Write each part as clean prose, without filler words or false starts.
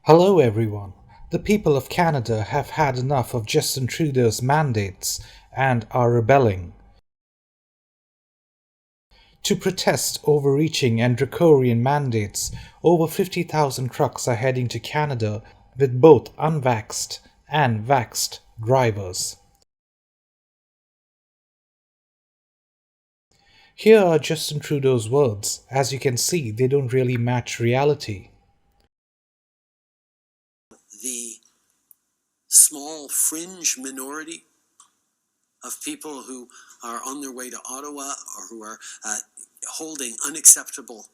Hello everyone. The people of Canada have had enough of Justin Trudeau's mandates and are rebelling. To protest overreaching and draconian mandates, over 50,000 trucks are heading to Canada with both unvaxxed and vaxxed drivers. Here are Justin Trudeau's words. As you can see, they don't really match reality. The small fringe minority of people who are on their way to Ottawa or who are holding unacceptable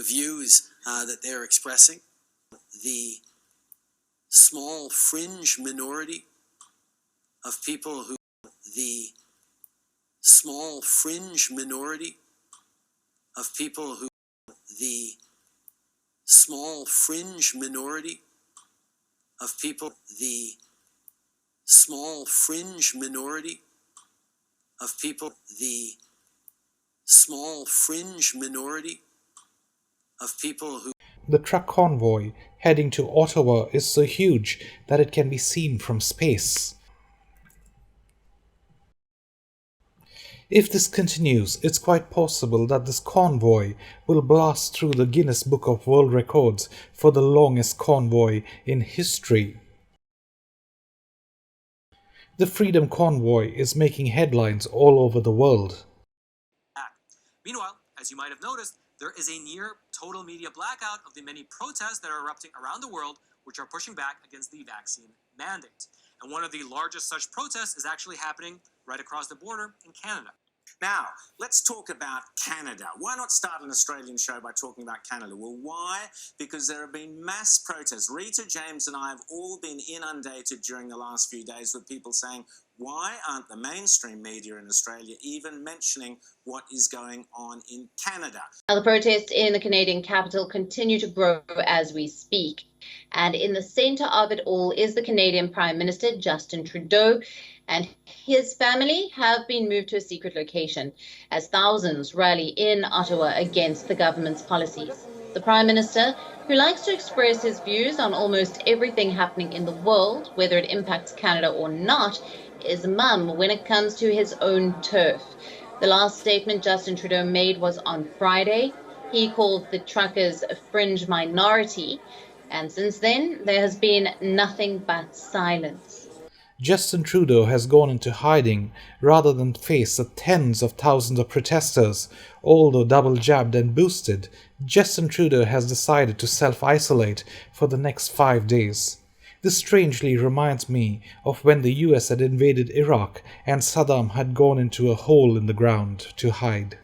views that they're expressing. The small fringe minority of people who, the small fringe minority of people who, the small fringe minority of people, the small fringe minority of people, the small fringe minority of people who... The truck convoy heading to Ottawa is so huge that it can be seen from space. If this continues, it's quite possible that this convoy will blast through the Guinness Book of World Records for the longest convoy in history. The Freedom Convoy is making headlines all over the world. Meanwhile, as you might have noticed, there is a near total media blackout of the many protests that are erupting around the world which are pushing back against the vaccine mandate. And one of the largest such protests is actually happening right across the border in Canada. Now, let's talk about Canada. Why not start an Australian show by talking about Canada? Well, why? Because there have been mass protests. Rita, James and I have all been inundated during the last few days with people saying, why aren't the mainstream media in Australia even mentioning what is going on in Canada? Now, the protests in the Canadian capital continue to grow as we speak. And in the centre of it all is the Canadian Prime Minister, Justin Trudeau, and his family have been moved to a secret location as thousands rally in Ottawa against the government's policies. The Prime Minister, who likes to express his views on almost everything happening in the world, whether it impacts Canada or not, is mum when it comes to his own turf. The last statement Justin Trudeau made was on Friday. He called the truckers a fringe minority, and since then there has been nothing but silence. Justin Trudeau has gone into hiding rather than face the tens of thousands of protesters. Although double jabbed and boosted, Justin Trudeau has decided to self-isolate for the next 5 days. This strangely reminds me of when the US had invaded Iraq and Saddam had gone into a hole in the ground to hide.